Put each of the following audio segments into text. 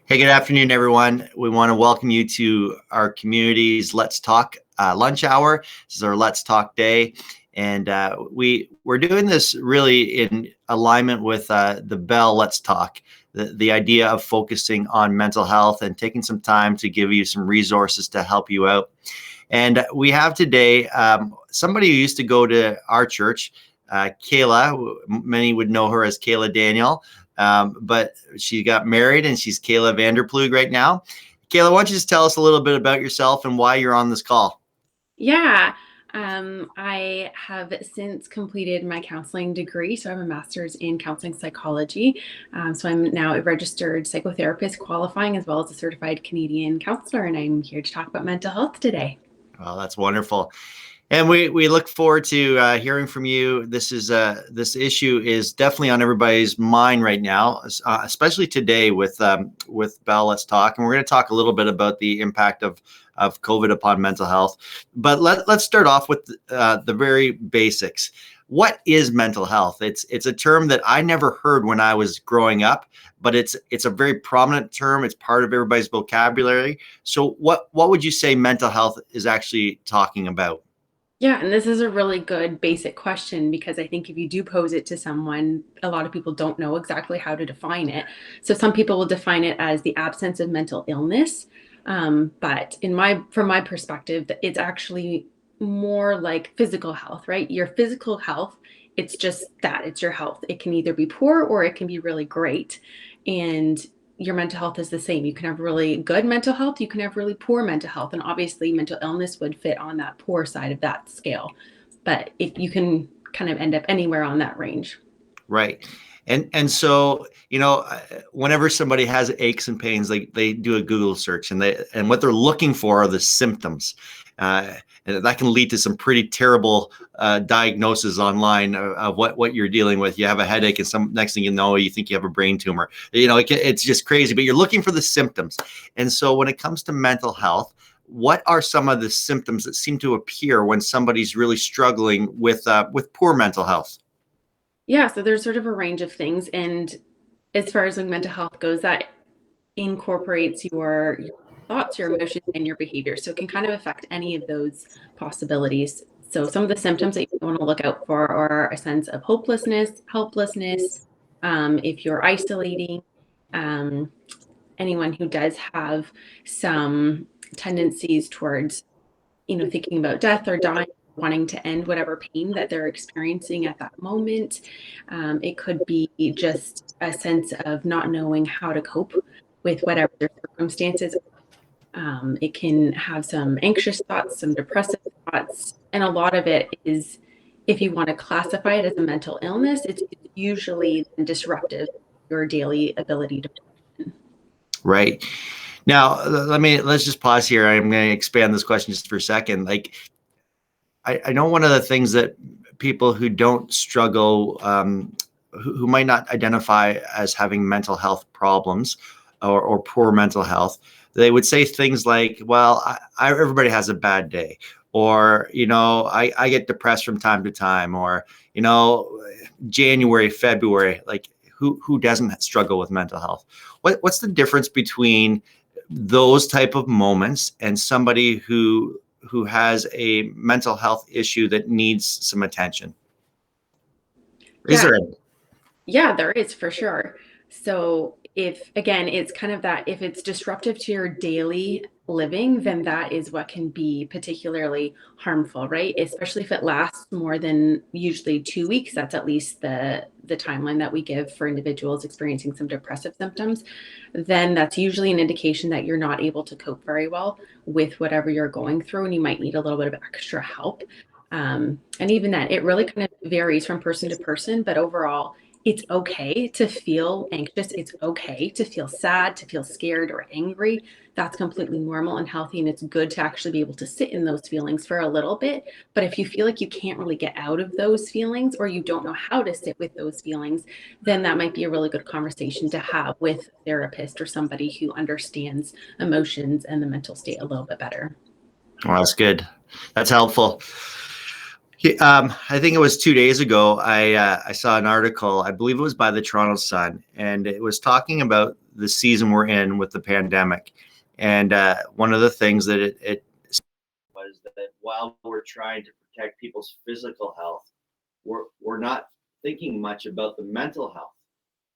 Hey, good afternoon, everyone. We want to welcome you to our community's Let's Talk lunch hour. This is our Let's Talk day. And we're doing this really in alignment with the Bell Let's Talk, the idea of focusing on mental health and taking some time to give you some resources to help you out. And we have today somebody who used to go to our church, Kayla. Many would know her as Kayla Daniel. But she got married and she's Kayla Vander Ploeg right now. Kayla, why don't you just tell us a little bit about yourself and why you're on this call? Yeah, I have since completed my counseling degree. So I have a master's in counseling psychology. So I'm now a registered psychotherapist qualifying as well as a certified Canadian counselor. And I'm here to talk about mental health today. Well, that's wonderful. And we look forward to hearing from you. This issue is definitely on everybody's mind right now, especially today with Bell Let's Talk, and we're going to talk a little bit about the impact of COVID upon mental health. But let's start off with the very basics. What is mental health? It's a term that I never heard when I was growing up, but it's a very prominent term. It's part of everybody's vocabulary. So what would you say mental health is actually talking about? Yeah, and this is a really good basic question because I think if you do pose it to someone, a lot of people don't know exactly how to define it. So some people will define it as the absence of mental illness, but from my perspective, it's actually more like physical health, right? Your physical health, it's just that it's your health. It can either be poor or it can be really great, and your mental health is the same. You can have really good mental health, you can have really poor mental health, and obviously mental illness would fit on that poor side of that scale. But if you can kind of end up anywhere on that range. Right. And so, whenever somebody has aches and pains, they do a Google search and what they're looking for are the symptoms. And that can lead to some pretty terrible diagnoses online of what you're dealing with. You have a headache and some next thing you know, you think you have a brain tumor. It's just crazy, but you're looking for the symptoms. And so when it comes to mental health, what are some of the symptoms that seem to appear when somebody's really struggling with poor mental health? Yeah, so there's sort of a range of things. And as far as like mental health goes, that incorporates your thoughts, your emotions, and your behavior. So it can kind of affect any of those possibilities. So some of the symptoms that you want to look out for are a sense of hopelessness, helplessness, if you're isolating, um, anyone who does have some tendencies towards, thinking about death or dying, wanting to end whatever pain that they're experiencing at that moment. It could be just a sense of not knowing how to cope with whatever their circumstances. It can have some anxious thoughts, some depressive thoughts, and a lot of it is, if you want to classify it as a mental illness, it's usually disruptive to your daily ability to function. Right. Now, let's just pause here. I'm going to expand this question just for a second. Like, I know one of the things that people who don't struggle, who might not identify as having mental health problems or poor mental health, they would say things like, well, everybody has a bad day, or, I get depressed from time to time, or, January, February, like who doesn't struggle with mental health? What's the difference between those type of moments and somebody who has a mental health issue that needs some attention? Is Yeah, there yeah, there is for sure. So if again, it's kind of that if it's disruptive to your daily living, then that is what can be particularly harmful, right? Especially if it lasts more than usually 2 weeks. That's at least the timeline that we give for individuals experiencing some depressive symptoms. Then that's usually an indication that you're not able to cope very well with whatever you're going through, and you might need a little bit of extra help. And even that, it really kind of varies from person to person, but overall, it's okay to feel anxious. It's okay to feel sad, to feel scared or angry. That's completely normal and healthy. And it's good to actually be able to sit in those feelings for a little bit. But if you feel like you can't really get out of those feelings or you don't know how to sit with those feelings, then that might be a really good conversation to have with a therapist or somebody who understands emotions and the mental state a little bit better. Well, that's good. That's helpful. I think it was 2 days ago. I saw an article. I believe it was by the Toronto Sun, and it was talking about the season we're in with the pandemic. And one of the things that it was that while we're trying to protect people's physical health, we're not thinking much about the mental health.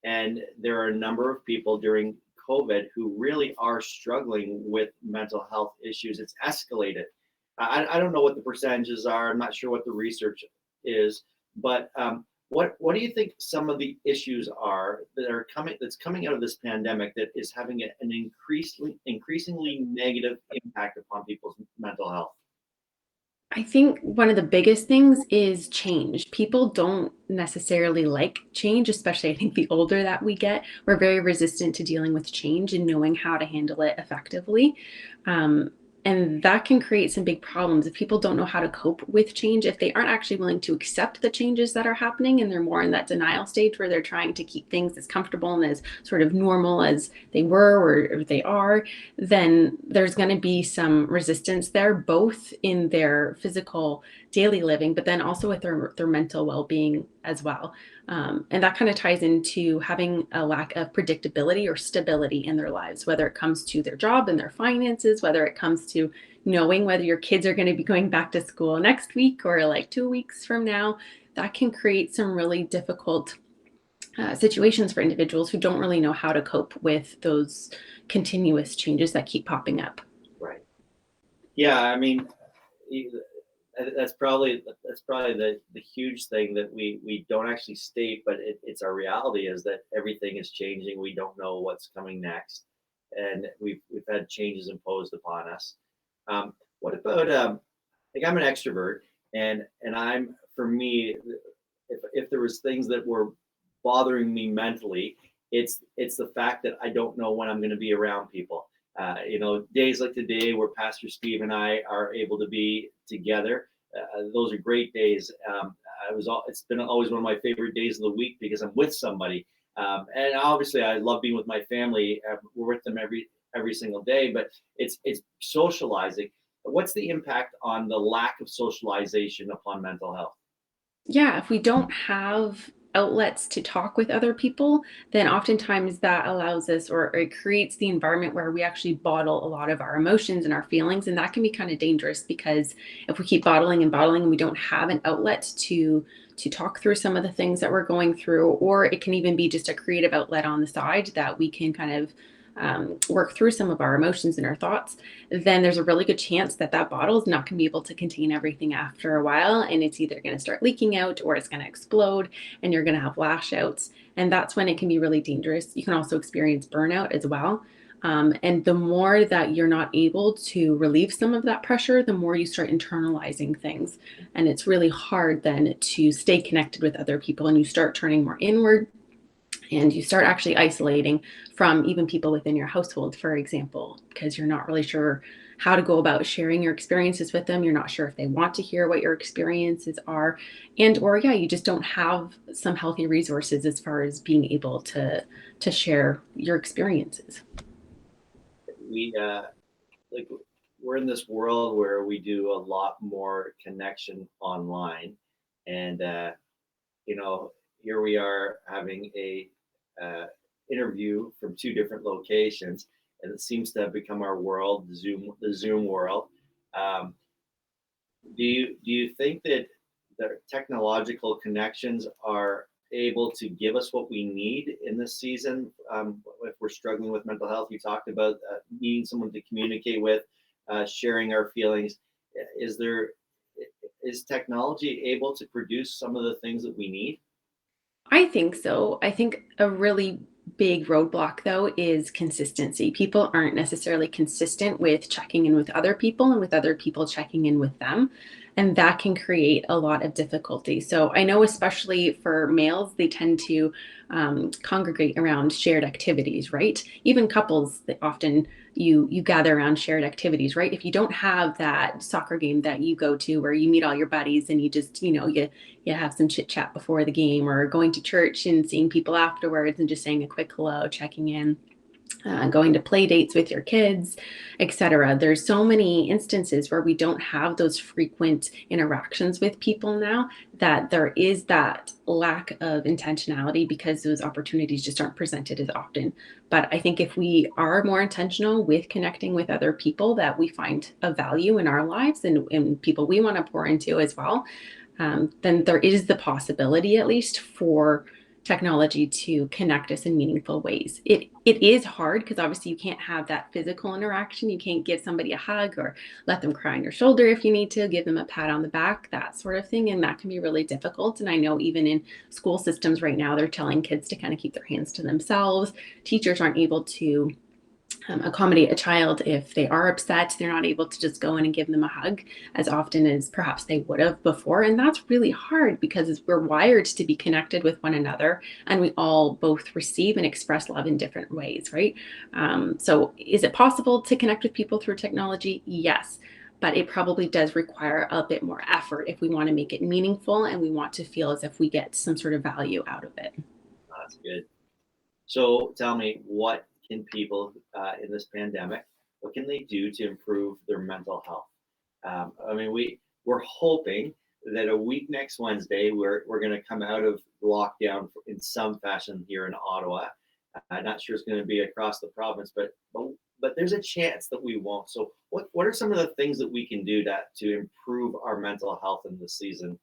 And there are a number of people during COVID who really are struggling with mental health issues. It's escalated. I don't know what the percentages are. I'm not sure what the research is, but what do you think some of the issues are that's coming out of this pandemic that is having an increasingly negative impact upon people's mental health? I think one of the biggest things is change. People don't necessarily like change, especially I think the older that we get, we're very resistant to dealing with change and knowing how to handle it effectively. Um, and that can create some big problems if people don't know how to cope with change, if they aren't actually willing to accept the changes that are happening and they're more in that denial stage where they're trying to keep things as comfortable and as sort of normal as they were or they are, then there's going to be some resistance there, both in their physical daily living, but then also with their mental well being as well. And that kind of ties into having a lack of predictability or stability in their lives, whether it comes to their job and their finances, whether it comes to knowing whether your kids are going to be going back to school next week or like 2 weeks from now. That can create some really difficult situations for individuals who don't really know how to cope with those continuous changes that keep popping up. Right. Yeah, I mean, that's probably the huge thing that we don't actually state, but it's our reality is that everything is changing. We don't know what's coming next, and we've had changes imposed upon us. What about like I'm an extrovert, and I'm for me, if there was things that were bothering me mentally, it's the fact that I don't know when I'm going to be around people. Days like today where Pastor Steve and I are able to be together, those are great days. It's been always one of my favorite days of the week because I'm with somebody. And obviously, I love being with my family. We're with them every single day, but it's socializing. What's the impact on the lack of socialization upon mental health? Yeah, if we don't have outlets to talk with other people, then oftentimes that allows us or it creates the environment where we actually bottle a lot of our emotions and our feelings. And that can be kind of dangerous because if we keep bottling and bottling and we don't have an outlet to talk through some of the things that we're going through, or it can even be just a creative outlet on the side that we can kind of work through some of our emotions and our thoughts, then there's a really good chance that that bottle is not going to be able to contain everything after a while. And it's either going to start leaking out or it's going to explode and you're going to have lash outs. And that's when it can be really dangerous. You can also experience burnout as well. And the more that you're not able to relieve some of that pressure, the more you start internalizing things. And it's really hard then to stay connected with other people and you start turning more inward and you start actually isolating from even people within your household, for example, because you're not really sure how to go about sharing your experiences with them. You're not sure if they want to hear what your experiences are, and or yeah, you just don't have some healthy resources as far as being able to share your experiences. We like we're in this world where we do a lot more connection online, and you know, here we are having a interview from two different locations, and it seems to have become our world, the Zoom world. Um, do you think that the technological connections are able to give us what we need in this season? If we're struggling with mental health, you talked about needing someone to communicate with, sharing our feelings. Is there is technology able to produce some of the things that we need? I think so. I think a really big roadblock, though, is consistency. People aren't necessarily consistent with checking in with other people and with other people checking in with them. And that can create a lot of difficulty. So I know, especially for males, they tend to congregate around shared activities, right? Even couples, they often you gather around shared activities, right? If you don't have that soccer game that you go to where you meet all your buddies and you just, you have some chit chat before the game or going to church and seeing people afterwards and just saying a quick hello, checking in. going to play dates with your kids, etc. There's so many instances where we don't have those frequent interactions with people now, that there is that lack of intentionality because those opportunities just aren't presented as often. But I think if we are more intentional with connecting with other people that we find a value in our lives, and people we want to pour into as well, then there is the possibility, at least, for technology to connect us in meaningful ways. It is hard because obviously you can't have that physical interaction. You can't give somebody a hug or let them cry on your shoulder if you need to, give them a pat on the back, that sort of thing. And that can be really difficult. And I know even in school systems right now, they're telling kids to kind of keep their hands to themselves. Teachers aren't able to accommodate a child if they are upset. They're not able to just go in and give them a hug as often as perhaps they would have before. And that's really hard because we're wired to be connected with one another, and we all both receive and express love in different ways, right? So is it possible to connect with people through technology? Yes. But it probably does require a bit more effort if we want to make it meaningful and we want to feel as if we get some sort of value out of it. That's good. So tell me, what can people in this pandemic, what can they do to improve their mental health? I mean, we're hoping that a week next Wednesday, we're going to come out of lockdown in some fashion here in Ottawa. I'm not sure it's going to be across the province, but there's a chance that we won't. So what are some of the things that we can do to improve our mental health in this season?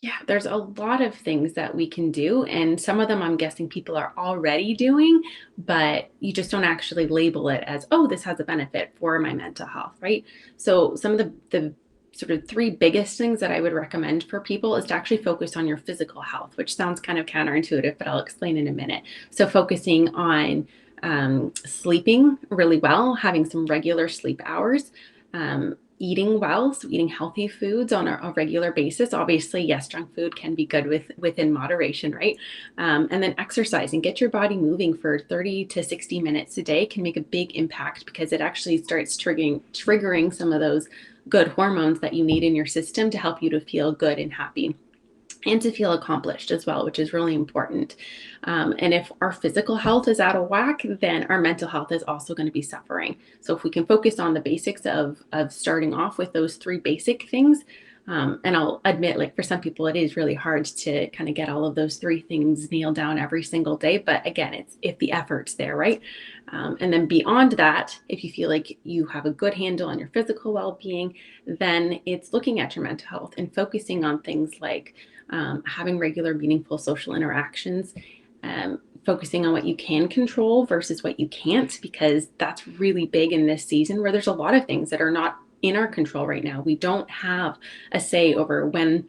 Yeah, there's a lot of things that we can do, and some of them I'm guessing people are already doing, but you just don't actually label it as, oh, this has a benefit for my mental health, right? So some of the sort of three biggest things that I would recommend for people is to actually focus on your physical health, which sounds kind of counterintuitive, but I'll explain in a minute. So focusing on sleeping really well, having some regular sleep hours. Eating well, so eating healthy foods on a regular basis. Obviously, yes, junk food can be good within moderation, right? And then exercising, get your body moving for 30 to 60 minutes a day can make a big impact because it actually starts triggering some of those good hormones that you need in your system to help you to feel good and happy, and to feel accomplished as well, which is really important. And if our physical health is out of whack, then our mental health is also going to be suffering. So if we can focus on the basics of starting off with those three basic things, and I'll admit, like for some people, it is really hard to kind of get all of those three things nailed down every single day. But again, it's if the effort's there, right? And then beyond that, if you feel like you have a good handle on your physical well-being, then it's looking at your mental health and focusing on things like having regular, meaningful social interactions, focusing on what you can control versus what you can't, because that's really big in this season where there's a lot of things that are not in our control right now. We don't have a say over when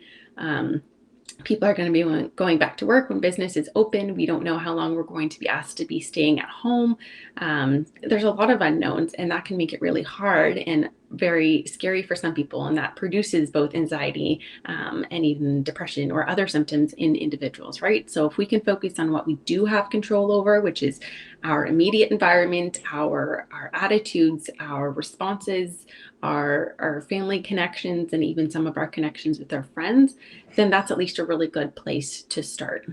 people are going to be going back to work, when business is open. We don't know how long we're going to be asked to be staying at home. There's a lot of unknowns, and that can make it really hard and very scary for some people. And that produces both anxiety and even depression or other symptoms in individuals, right? So if we can focus on what we do have control over, which is our immediate environment, our attitudes, our responses, our family connections, and even some of our connections with our friends, then that's at least a really good place to start.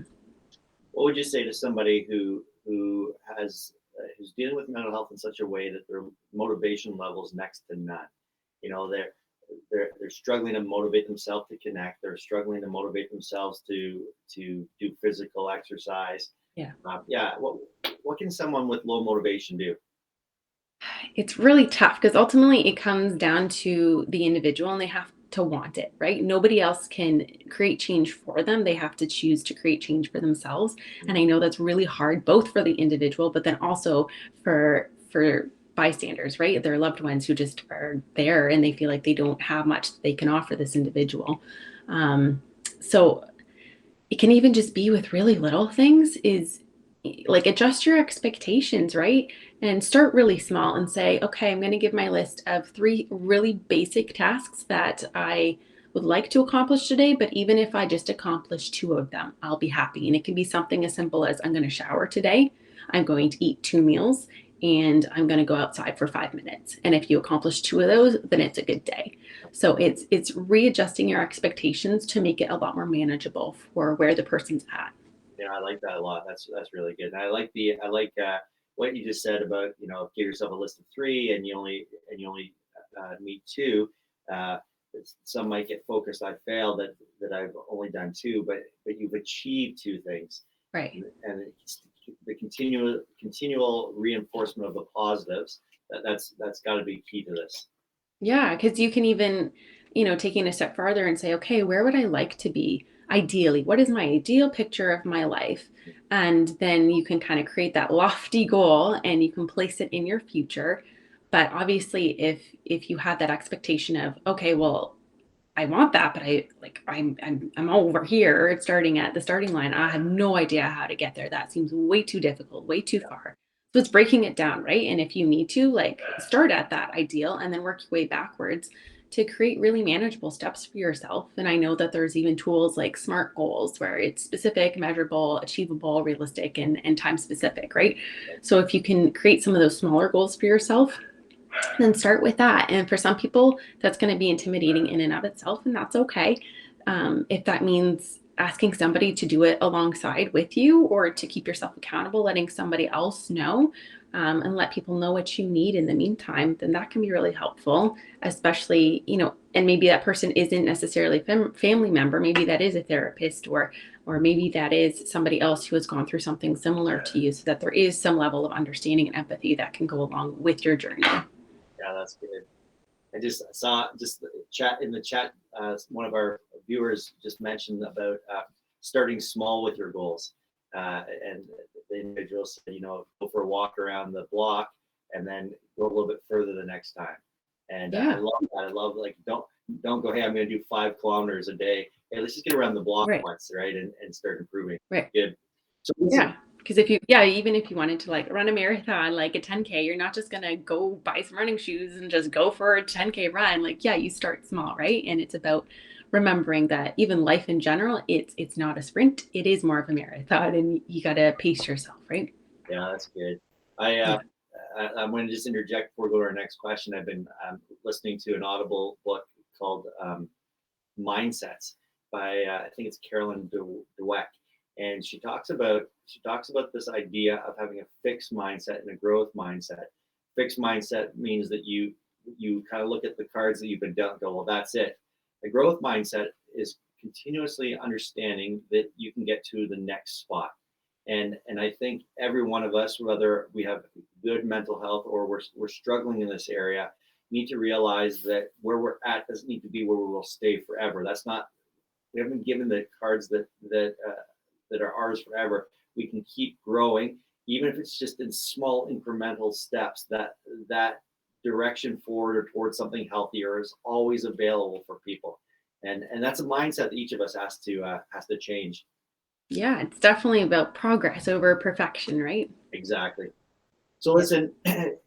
What would you say to somebody who has who's dealing with mental health in such a way that their motivation level is next to none? You know, they're struggling to motivate themselves to connect. They're struggling to motivate themselves to do physical exercise. Yeah. Yeah. What can someone with low motivation do? It's really tough because ultimately it comes down to the individual, and they have to want it, right? Nobody else can create change for them. They have to choose to create change for themselves. And I know that's really hard, both for the individual, but then also for bystanders, right? Their loved ones who just are there and they feel like they don't have much that they can offer this individual. So it can even just be with really little things, is like adjust your expectations, right? And start really small and say, okay, I'm going to give my list of three really basic tasks that I would like to accomplish today. But even if I just accomplish two of them, I'll be happy. And it can be something as simple as, I'm going to shower today, I'm going to eat two meals, and I'm going to go outside for 5 minutes. And if you accomplish two of those, then it's a good day. So it's readjusting your expectations to make it a lot more manageable for where the person's at. Yeah, I like that a lot. That's really good. And I like what you just said about, give yourself a list of three and you only meet two. Uh, some might get focused. I failed that I've only done two, but you've achieved two things, Right. and it's the continual reinforcement of the positives. That's got to be key to this. Yeah, because you can even, taking a step farther and say, okay, where would I like to be ideally? What is my ideal picture of my life? And then you can kind of create that lofty goal and you can place it in your future. But obviously, if you have that expectation of, okay, well, I want that, but I'm over here starting at the starting line. I have no idea how to get there. That seems way too difficult, way too far. So it's breaking it down, right? And if you need to, like, start at that ideal and then work your way backwards to create really manageable steps for yourself. And I know that there's even tools like SMART goals where it's specific, measurable, achievable, realistic, and time specific, right? So if you can create some of those smaller goals for yourself, then start with that. And for some people, that's going to be intimidating in and of itself, and that's okay. If that means asking somebody to do it alongside with you or to keep yourself accountable, letting somebody else know, and let people know what you need in the meantime, then that can be really helpful, especially, and maybe that person isn't necessarily a family member. Maybe that is a therapist, or maybe that is somebody else who has gone through something similar to you, so that there is some level of understanding and empathy that can go along with your journey. Yeah, that's good. I just saw just the chat in the chat. One of our viewers just mentioned about starting small with your goals, and the individual said, go for a walk around the block, and then go a little bit further the next time. And I love that. I love, like, don't go, hey, I'm going to do 5 kilometers a day. Hey, let's just get around the block once, right, and start improving. Right. Good. So yeah. Because even if you wanted to like run a marathon, like a 10K, you're not just going to go buy some running shoes and just go for a 10K run. Like, yeah, you start small, right? And it's about remembering that even life in general, it's not a sprint. It is more of a marathon, and you got to pace yourself, right? Yeah, that's good. I'm going to just interject before we go to our next question. I've been listening to an Audible book called Mindsets by I think it's Carolyn Dweck, and she talks about this idea of having a fixed mindset and a growth mindset. Fixed mindset means that you kind of look at the cards that you've been dealt and go, well, that's it. The growth mindset is continuously understanding that you can get to the next spot. And I think every one of us, whether we have good mental health or we're struggling in this area, need to realize that where we're at doesn't need to be where we will stay forever. That's not, we haven't been given the cards that are ours forever. We can keep growing, even if it's just in small incremental steps. That direction forward or towards something healthier is always available for people, and that's a mindset that each of us has to change. Yeah, it's definitely about progress over perfection, right? Exactly. So listen,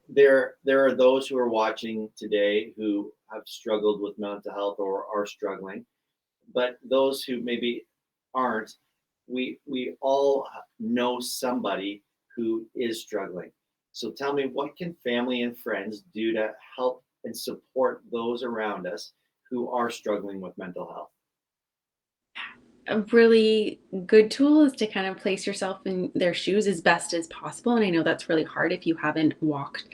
there are those who are watching today who have struggled with mental health or are struggling, but those who maybe aren't, we all know somebody who is struggling. So tell me, what can family and friends do to help and support those around us who are struggling with mental health? A really good tool is to kind of place yourself in their shoes as best as possible. And I know that's really hard if you haven't walked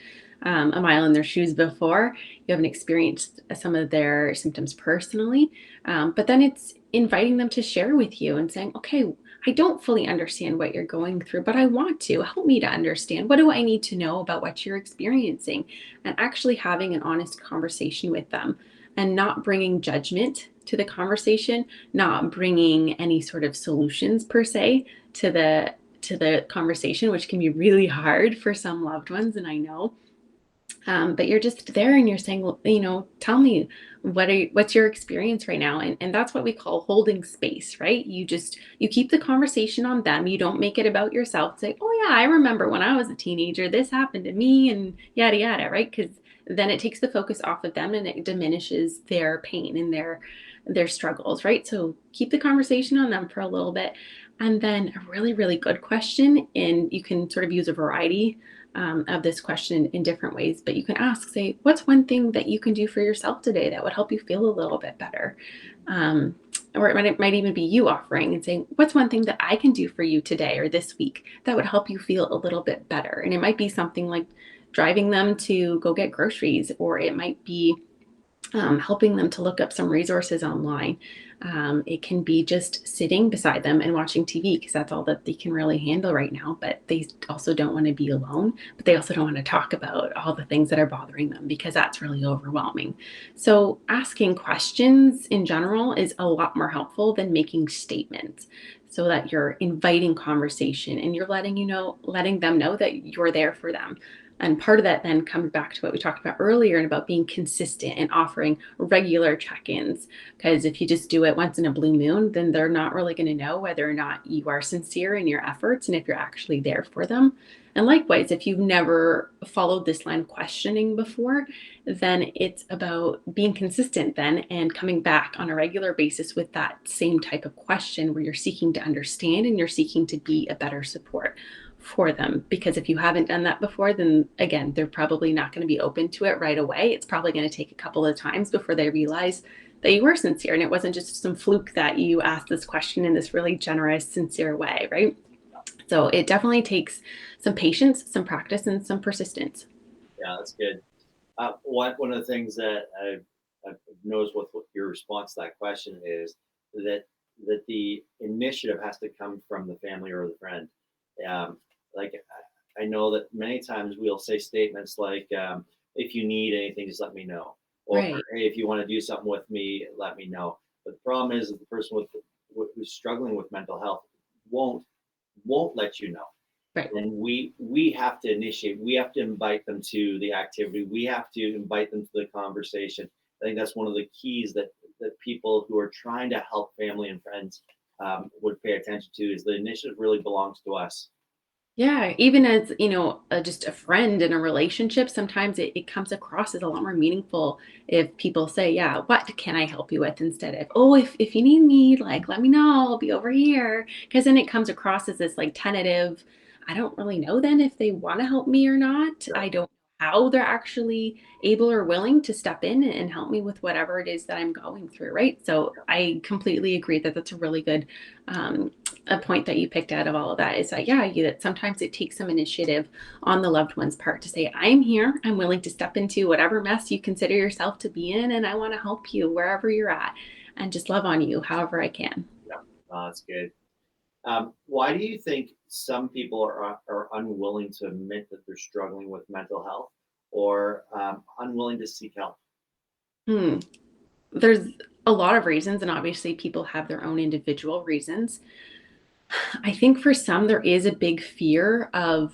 a mile in their shoes before, you haven't experienced some of their symptoms personally. But then it's inviting them to share with you and saying, okay, I don't fully understand what you're going through, but I want to help me to understand. What do I need to know about what you're experiencing? And actually having an honest conversation with them and not bringing judgment to the conversation, not bringing any sort of solutions per se to the conversation, which can be really hard for some loved ones, and I know. But you're just there and you're saying, well, tell me what's your experience right now, and that's what we call holding space, right? You keep the conversation on them. You don't make it about yourself. Say, oh yeah, I remember when I was a teenager, this happened to me, and yada yada, right? Because then it takes the focus off of them and it diminishes their pain and their struggles, right? So keep the conversation on them for a little bit. And then a really, really good question, and you can sort of use a variety of this question in different ways, but you can ask, say, what's one thing that you can do for yourself today that would help you feel a little bit better? or it might even be you offering and saying, what's one thing that I can do for you today or this week that would help you feel a little bit better? And it might be something like driving them to go get groceries, or it might be helping them to look up some resources online. It can be just sitting beside them and watching TV because that's all that they can really handle right now. But they also don't want to be alone, but they also don't want to talk about all the things that are bothering them because that's really overwhelming. So asking questions in general is a lot more helpful than making statements, so that you're inviting conversation and you're letting them know that you're there for them. And part of that then comes back to what we talked about earlier and about being consistent and offering regular check-ins. Because if you just do it once in a blue moon, then they're not really going to know whether or not you are sincere in your efforts and if you're actually there for them. And likewise, if you've never followed this line of questioning before, then it's about being consistent then and coming back on a regular basis with that same type of question where you're seeking to understand and you're seeking to be a better support for them. Because if you haven't done that before, then again, they're probably not going to be open to it right away. It's probably going to take a couple of times before they realize that you were sincere and it wasn't just some fluke that you asked this question in this really generous, sincere way, right? So it definitely takes some patience, some practice, and some persistence. Yeah, that's good. One of the things that I've noticed with your response to that question is that the initiative has to come from the family or the friend. Um, like I know that many times we'll say statements like, "If you need anything, just let me know," or Right. "Hey, if you want to do something with me, let me know." But the problem is that the person who's struggling with mental health won't won't let you know, Right. and we have to initiate, we have to invite them to the activity, we have to invite them to the conversation. I think that's one of the keys that people who are trying to help family and friends would pay attention to, is the initiative really belongs to us. Yeah, even as, just a friend in a relationship, sometimes it comes across as a lot more meaningful if people say, yeah, what can I help you with, instead of, oh, if you need me, like, let me know, I'll be over here. Because then it comes across as this like tentative, I don't really know then if they want to help me or not. Yeah. I don't know how they're actually able or willing to step in and help me with whatever it is that I'm going through, right? So I completely agree that that's a really good um, a point that you picked out of all of that, is that, yeah, that sometimes it takes some initiative on the loved one's part to say, I'm here, I'm willing to step into whatever mess you consider yourself to be in, and I want to help you wherever you're at and just love on you however I can. Yeah, that's good. Why do you think some people are unwilling to admit that they're struggling with mental health, or unwilling to seek help? Hmm. There's a lot of reasons, and obviously people have their own individual reasons. I think for some, there is a big fear of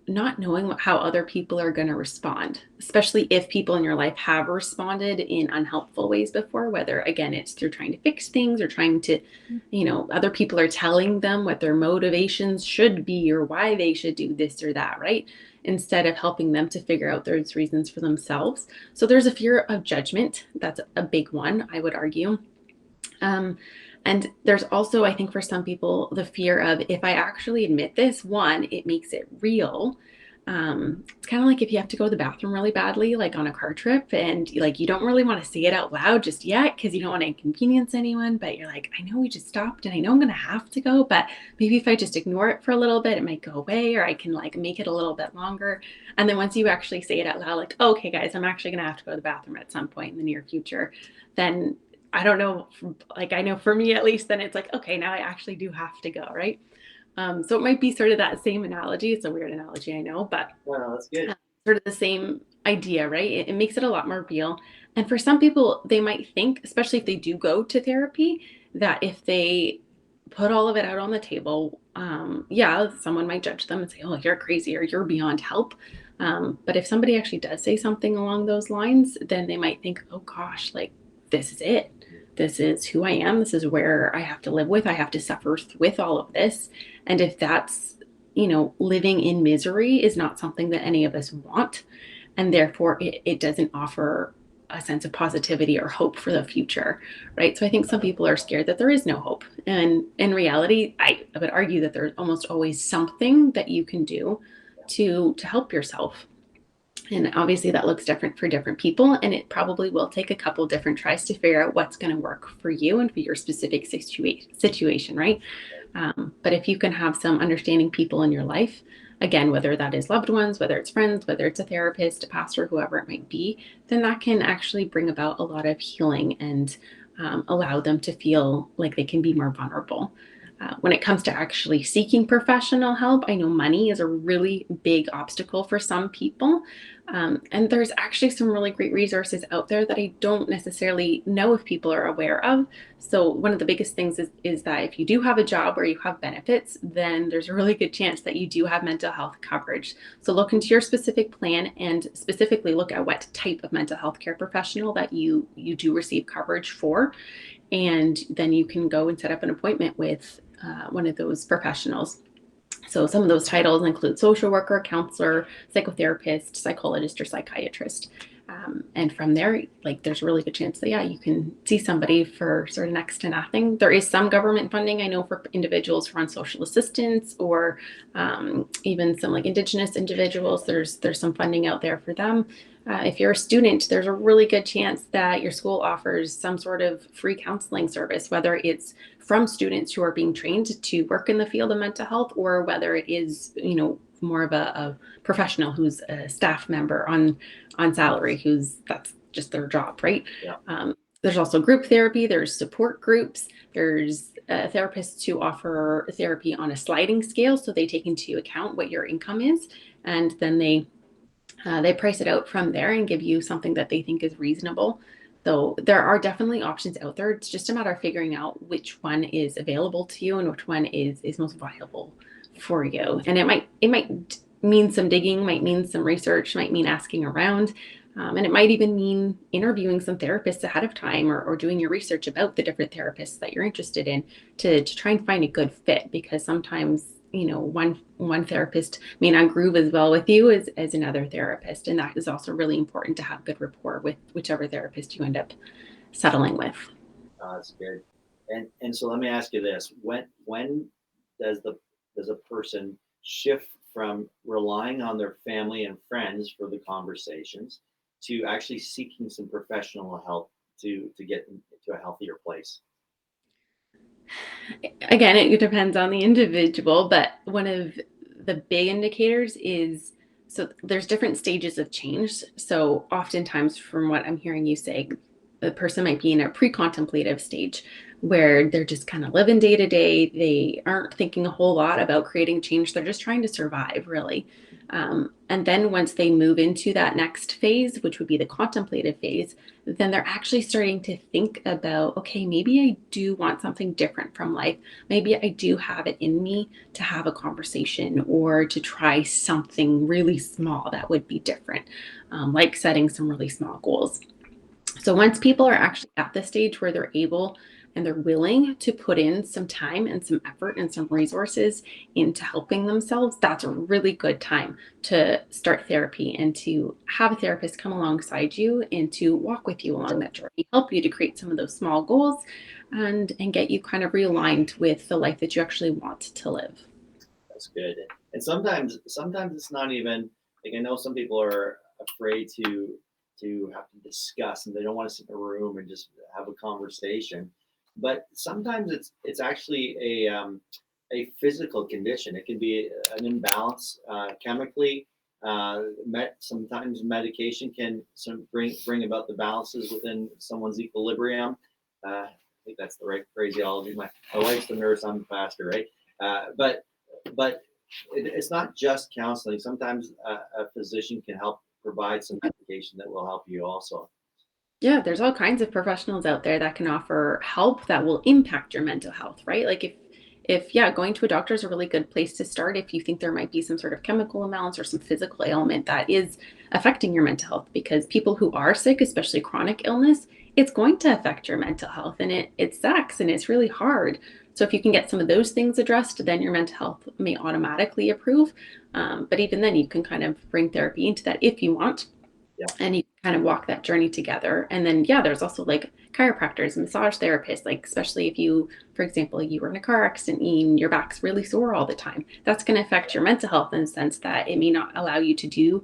not knowing how other people are going to respond, especially if people in your life have responded in unhelpful ways before, whether again, it's through trying to fix things or trying to, other people are telling them what their motivations should be or why they should do this or that, right? Instead of helping them to figure out those reasons for themselves. So there's a fear of judgment. That's a big one, I would argue. Um, and there's also, I think, for some people, the fear of, if I actually admit this, one, it makes it real. It's kind of like if you have to go to the bathroom really badly, like on a car trip, and like you don't really want to say it out loud just yet because you don't want to inconvenience anyone. But you're like, I know we just stopped, and I know I'm gonna have to go, but maybe if I just ignore it for a little bit, it might go away, or I can like make it a little bit longer. And then once you actually say it out loud, like, okay, guys, I'm actually gonna have to go to the bathroom at some point in the near future, then I don't know, like I know for me at least, then it's like, okay, now I actually do have to go, right? So it might be sort of that same analogy. It's a weird analogy, I know, but Well, that's good. sort of the same idea, right? It makes it a lot more real. And for some people, they might think, especially if they do go to therapy, that if they put all of it out on the table, yeah, someone might judge them and say, oh, you're crazy or you're beyond help. But if somebody actually does say something along those lines, then they might think, oh gosh, like this is it. This is who I am. This is where I have to live with. I have to suffer with all of this. And if that's, living in misery is not something that any of us want. And therefore, it doesn't offer a sense of positivity or hope for the future, right? So I think some people are scared that there is no hope. And in reality, I would argue that there's almost always something that you can do to help yourself. And obviously that looks different for different people, and it probably will take a couple different tries to figure out what's going to work for you and for your specific situation, right? But if you can have some understanding people in your life, again, whether that is loved ones, whether it's friends, whether it's a therapist, a pastor, whoever it might be, then that can actually bring about a lot of healing and allow them to feel like they can be more vulnerable. When it comes to actually seeking professional help, I know money is a really big obstacle for some people. And there's actually some really great resources out there that I don't necessarily know if people are aware of. So, one of the biggest things is that if you do have a job where you have benefits, then there's a really good chance that you do have mental health coverage. So, look into your specific plan and specifically look at what type of mental health care professional that you do receive coverage for. And then you can go and set up an appointment with one of those professionals. So some of those titles include social worker, counselor, psychotherapist, psychologist, or psychiatrist. And from there, like, there's a really good chance that, yeah, you can see somebody for sort of next to nothing. There is some government funding, I know, for individuals who are on social assistance, or even some like Indigenous individuals. There's some funding out there for them. If you're a student, there's a really good chance that your school offers some sort of free counseling service, whether it's from students who are being trained to work in the field of mental health, or whether it is, more of a professional who's a staff member on salary, that's just their job, right? Yeah. There's also group therapy, there's support groups, there's therapists who offer therapy on a sliding scale, so they take into account what your income is, and then they price it out from there and give you something that they think is reasonable. Though there are definitely options out there. It's just a matter of figuring out which one is available to you and which one is most viable for you. And it might mean some digging, might mean some research, might mean asking around. And it might even mean interviewing some therapists ahead of time, or doing your research about the different therapists that you're interested in to try and find a good fit, because sometimes one therapist may not groove as well with you as another therapist, and that is also really important, to have good rapport with whichever therapist you end up settling with. That's good. And so let me ask you this: when does a person shift from relying on their family and friends for the conversations to actually seeking some professional help to get into a healthier place? Again, it depends on the individual, but one of the big indicators is, so there's different stages of change. So oftentimes, from what I'm hearing you say, the person might be in a pre-contemplative stage where they're just kind of living day to day. They aren't thinking a whole lot about creating change. They're just trying to survive, really. And then once they move into that next phase, which would be the contemplative phase, then they're actually starting to think about, okay, maybe I do want something different from life. Maybe I do have it in me to have a conversation or to try something really small that would be different, like setting some really small goals. So once people are actually at the stage where they're able and they're willing to put in some time and some effort and some resources into helping themselves, that's a really good time to start therapy and to have a therapist come alongside you and to walk with you along that journey, help you to create some of those small goals, and get you kind of realigned with the life that you actually want to live. That's good. And sometimes it's not even like, I know some people are afraid to have to discuss, and they don't want to sit in a room and just have a conversation. But sometimes it's actually a physical condition. It can be an imbalance chemically. Sometimes medication can bring about the balances within someone's equilibrium. I think that's the right phraseology. My wife's the nurse, I'm the pastor, right? But it's not just counseling. Sometimes a physician can help provide some medication that will help you also. Yeah, there's all kinds of professionals out there that can offer help that will impact your mental health, right? Like, if yeah, going to a doctor is a really good place to start if you think there might be some sort of chemical imbalance or some physical ailment that is affecting your mental health, because people who are sick, especially chronic illness, it's going to affect your mental health, and it sucks and it's really hard. So if you can get some of those things addressed, then your mental health may automatically improve. But even then, you can kind of bring therapy into that if you want, Yeah. and you kind of walk that journey together. And then, yeah, there's also like chiropractors, massage therapists, like, especially if you, for example, you were in a car accident and your back's really sore all the time, that's going to affect your mental health in the sense that it may not allow you to do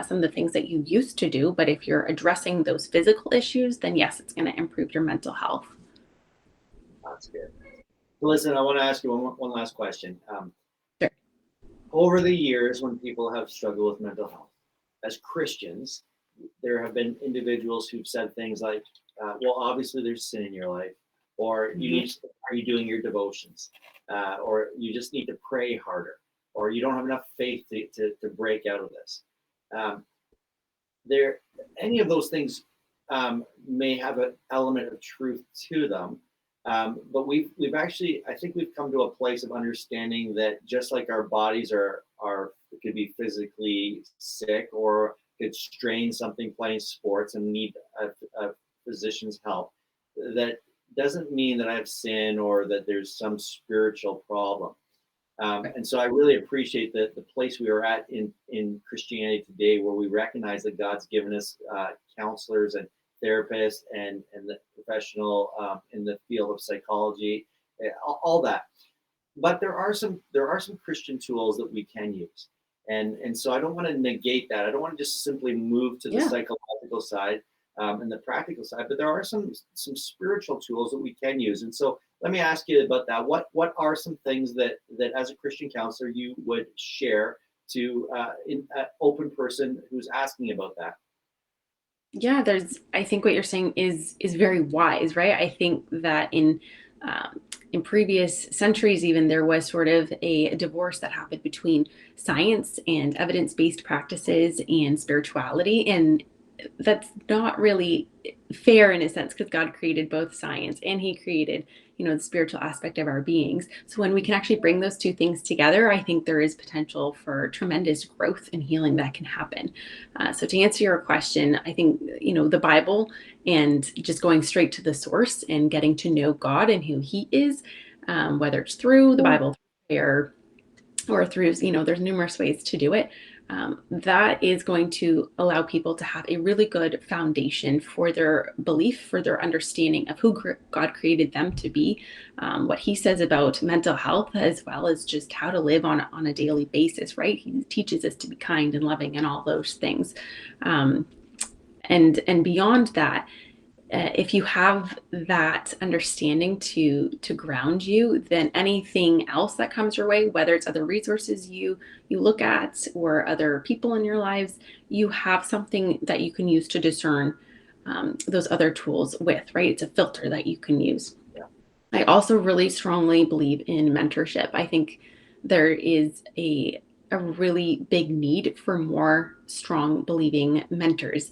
some of the things that you used to do. But if you're addressing those physical issues, then yes, it's going to improve your mental health. That's good. So listen, I want to ask you one last question. Sure. Over the years, when people have struggled with mental health, as Christians, there have been individuals who've said things like, well, obviously there's sin in your life, or are you doing your devotions? Or you just need to pray harder, or you don't have enough faith to break out of this. Any of those things may have an element of truth to them. But we've actually, I think we've come to a place of understanding that just like our bodies are could be physically sick or could strain something playing sports and need a physician's help, that doesn't mean that I have sin or that there's some spiritual problem. And so I really appreciate the place we are at in Christianity today, where we recognize that God's given us counselors and therapists and the professional in the field of psychology, all that. But there are some Christian tools that we can use, and so I don't want to negate that. I don't want to just simply move to the psychological side and the practical side, but there are some spiritual tools that we can use. And so let me ask you about that. What are some things that as a Christian counselor you would share to an open person who's asking about that? Yeah, I think what you're saying is very wise, right? I think that in previous centuries, even, there was sort of a divorce that happened between science and evidence-based practices and spirituality. And that's not really fair in a sense, because God created both science and he created, the spiritual aspect of our beings. So when we can actually bring those two things together, I think there is potential for tremendous growth and healing that can happen. So to answer your question, I think, the Bible and just going straight to the source and getting to know God and who he is, whether it's through the Bible or through, there's numerous ways to do it. That is going to allow people to have a really good foundation for their belief, for their understanding of who God created them to be, what he says about mental health, as well as just how to live on a daily basis, right? He teaches us to be kind and loving and all those things. And beyond that, if you have that understanding to ground you, then anything else that comes your way, whether it's other resources you look at or other people in your lives, you have something that you can use to discern those other tools with, right? It's a filter that you can use. Yeah. I also really strongly believe in mentorship. I think there is a really big need for more strong believing mentors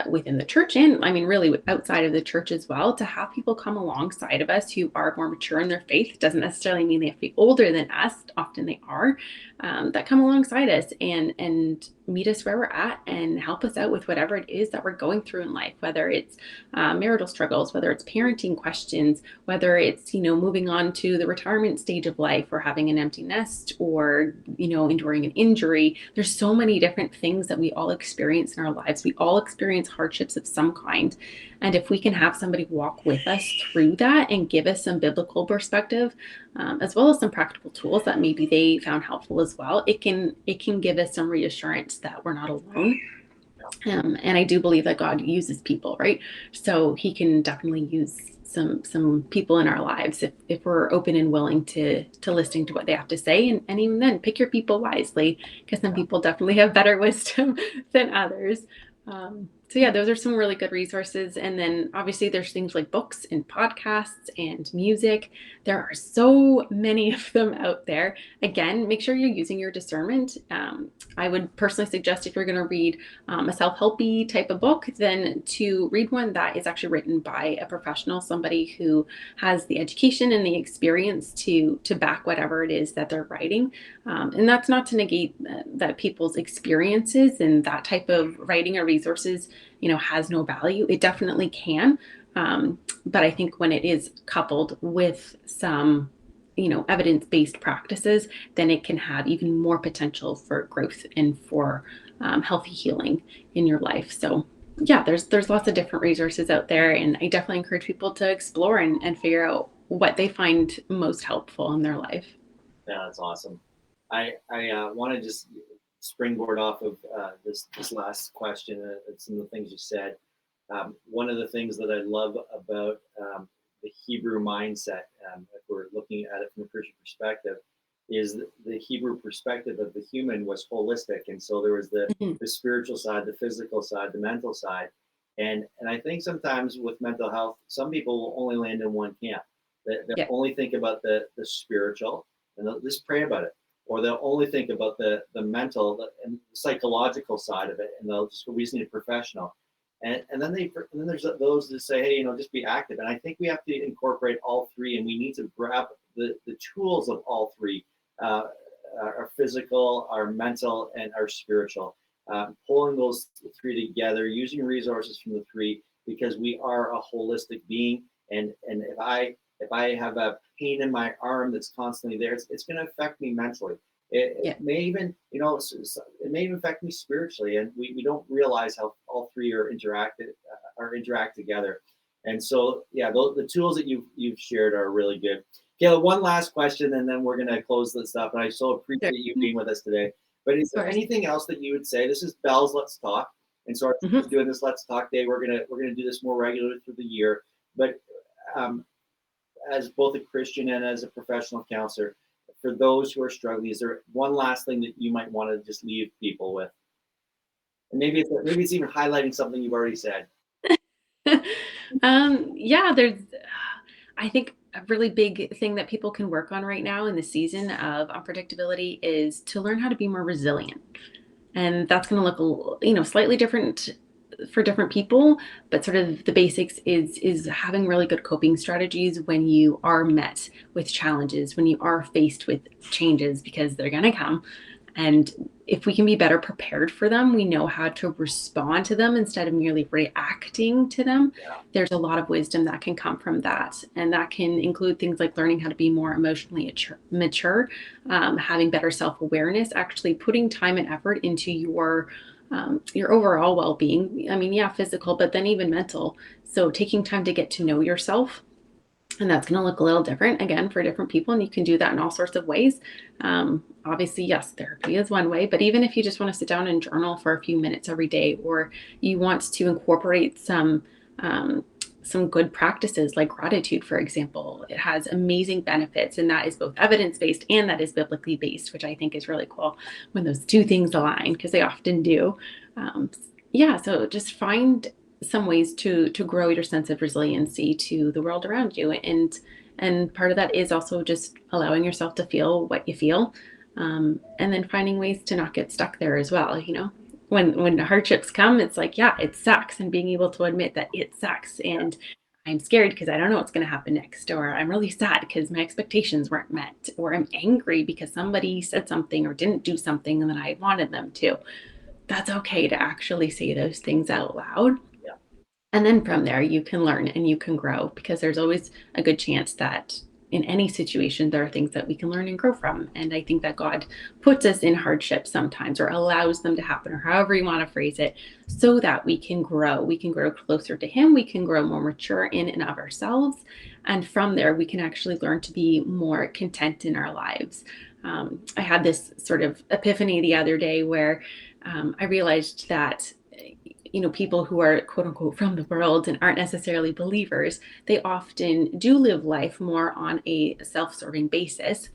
within the church, and I mean really outside of the church as well, to have people come alongside of us who are more mature in their faith. Doesn't necessarily mean they have to be older than us. Often they are, that come alongside us and meet us where we're at and help us out with whatever it is that we're going through in life, whether it's marital struggles, whether it's parenting questions, whether it's moving on to the retirement stage of life, or having an empty nest, or enduring an injury. There's so many different things that we all experience in our lives. We all experience hardships of some kind. And if we can have somebody walk with us through that and give us some biblical perspective, as well as some practical tools that maybe they found helpful as well, it can give us some reassurance that we're not alone. And I do believe that God uses people, right? So he can definitely use some people in our lives if we're open and willing to listening to what they have to say. And even then, pick your people wisely, because some people definitely have better wisdom than others. So yeah, those are some really good resources. And then obviously there's things like books and podcasts and music. There are so many of them out there. Again, make sure you're using your discernment. I would personally suggest, if you're going to read a self-helpy type of book, then to read one that is actually written by a professional, somebody who has the education and the experience to back whatever it is that they're writing. And that's not to negate that people's experiences and that type of writing or resources, has no value. It definitely can. But I think when it is coupled with some, evidence-based practices, then it can have even more potential for growth and for healthy healing in your life. So yeah, there's lots of different resources out there, and I definitely encourage people to explore and figure out what they find most helpful in their life. Yeah, that's awesome. I want to just springboard off of this last question and some of the things you said. One of the things that I love about the Hebrew mindset, if we're looking at it from a Christian perspective, is the Hebrew perspective of the human was holistic, and so there was the spiritual side, the physical side, the mental side, and I think sometimes with mental health, some people will only land in one camp. They'll only think about the spiritual, and they'll just pray about it, or they'll only think about the mental and psychological side of it, and they'll just go, we just need a professional. And then there's those that say, hey, just be active. And I think we have to incorporate all three, and we need to grab the tools of all three, our physical, our mental, and our spiritual, pulling those three together, using resources from the three, because we are a holistic being. And if I have a pain in my arm that's constantly there, it's going to affect me mentally. It may even, it may even affect me spiritually, and we don't realize how all three are interact together. And so, the tools that you've shared are really good. Kayla, one last question, and then we're going to close this up. And I so appreciate you being with us today. But is there anything else that you would say? This is Bell's Let's Talk, and so we're doing this Let's Talk Day. We're gonna do this more regularly through the year. But as both a Christian and as a professional counselor, for those who are struggling, is there one last thing that you might want to just leave people with? And maybe it's even highlighting something you've already said. There's, I think a really big thing that people can work on right now in the season of unpredictability is to learn how to be more resilient. And that's going to look, slightly different for different people, but sort of the basics is having really good coping strategies when you are met with challenges, when you are faced with changes, because they're going to come. And if we can be better prepared for them, we know how to respond to them instead of merely reacting to them. There's a lot of wisdom that can come from that. And that can include things like learning how to be more emotionally mature, having better self-awareness, actually putting time and effort into your overall well-being. I mean, physical, but then even mental. So taking time to get to know yourself. And that's going to look a little different, again, for different people. And you can do that in all sorts of ways. Obviously, yes, therapy is one way. But even if you just want to sit down and journal for a few minutes every day, or you want to incorporate some good practices like gratitude, for example, it has amazing benefits. And that is both evidence-based and that is biblically based, which I think is really cool when those two things align, because they often do. So just find some ways to grow your sense of resiliency to the world around you. And part of that is also just allowing yourself to feel what you feel. And then finding ways to not get stuck there as well. When hardships come, it's like, it sucks. And being able to admit that it sucks. And I'm scared because I don't know what's going to happen next. Or I'm really sad because my expectations weren't met. Or I'm angry because somebody said something or didn't do something and that I wanted them to. That's okay to actually say those things out loud. And then from there, you can learn and you can grow, because there's always a good chance that in any situation, there are things that we can learn and grow from. And I think that God puts us in hardship sometimes, or allows them to happen, or however you want to phrase it, so that we can grow. We can grow closer to Him. We can grow more mature in and of ourselves. And from there, we can actually learn to be more content in our lives. I had this sort of epiphany the other day where I realized that people who are quote unquote from the world and aren't necessarily believers, they often do live life more on a self-serving basis.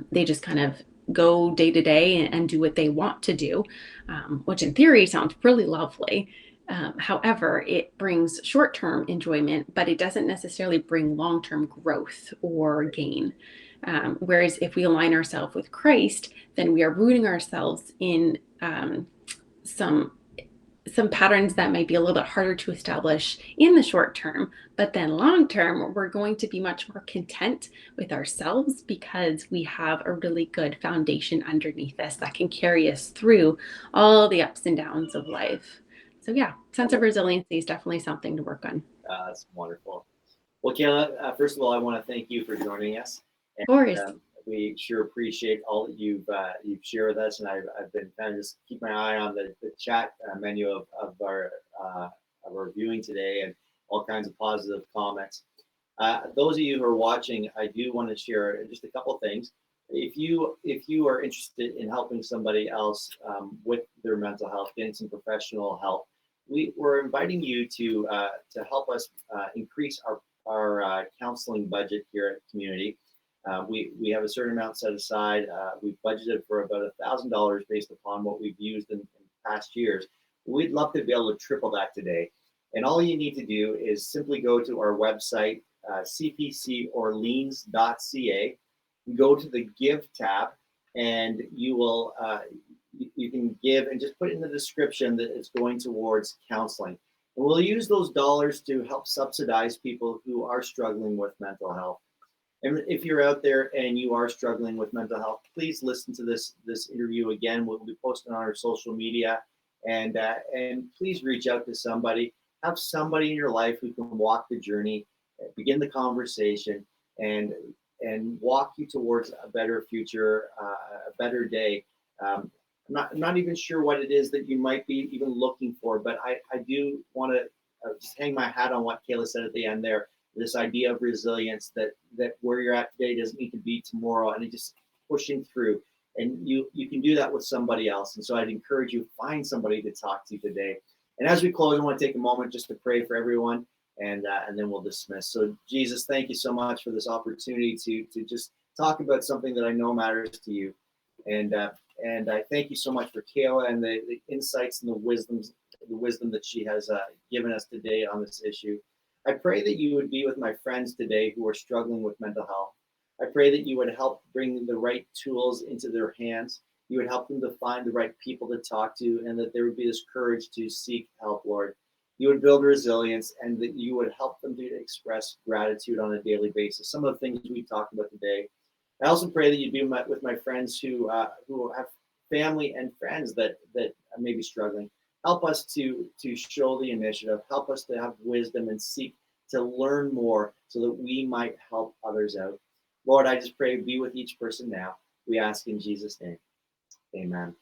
They just kind of go day to day and do what they want to do, which in theory sounds really lovely. However, it brings short-term enjoyment, but it doesn't necessarily bring long-term growth or gain. Whereas if we align ourselves with Christ, then we are rooting ourselves in some patterns that might be a little bit harder to establish in the short term, but then long term, we're going to be much more content with ourselves because we have a really good foundation underneath us that can carry us through all the ups and downs of life. So sense of resiliency is definitely something to work on. That's wonderful. Well, Kayla, first of all, I want to thank you for joining us. Of course. We sure appreciate all that you've shared with us, and I've been kind of just keep my eye on the chat menu of our viewing today, and all kinds of positive comments. Those of you who are watching, I do want to share just a couple of things. if you are interested in helping somebody else with their mental health, getting some professional help, we're inviting you to help us increase our counseling budget here at Community. We have a certain amount set aside. We've budgeted for about $1,000 based upon what we've used in past years. We'd love to be able to triple that today. And all you need to do is simply go to our website, cpcorleans.ca. Go to the Give tab, and you can give and just put in the description that it's going towards counseling. And we'll use those dollars to help subsidize people who are struggling with mental health. And if you're out there and you are struggling with mental health, please listen to this interview again. We'll be posting on our social media, and please reach out to somebody. Have somebody in your life who can walk the journey, begin the conversation, and walk you towards a better future, a better day. I'm not even sure what it is that you might be even looking for, but I do want to just hang my hat on what Kayla said at the end there. This idea of resilience, that where you're at today doesn't need to be tomorrow, and just pushing through. And you can do that with somebody else. And so I'd encourage you, find somebody to talk to today. And as we close, I want to take a moment just to pray for everyone, and then we'll dismiss. So Jesus, thank you so much for this opportunity to just talk about something that I know matters to you. And I thank you so much for Kayla and the insights and the wisdom that she has given us today on this issue. I pray that you would be with my friends today who are struggling with mental health. I pray that you would help bring the right tools into their hands. You would help them to find the right people to talk to, and that there would be this courage to seek help, Lord. You would build resilience, and that you would help them to express gratitude on a daily basis. Some of the things we talked about today. I also pray that you'd be with my friends who have family and friends that may be struggling. Help us to show the initiative. Help us to have wisdom and seek to learn more so that we might help others out. Lord, I just pray, be with each person now. We ask in Jesus' name. Amen.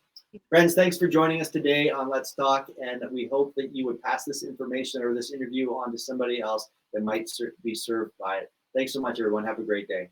Friends, thanks for joining us today on Let's Talk, and we hope that you would pass this information or this interview on to somebody else that might be served by it. Thanks so much, everyone. Have a great day.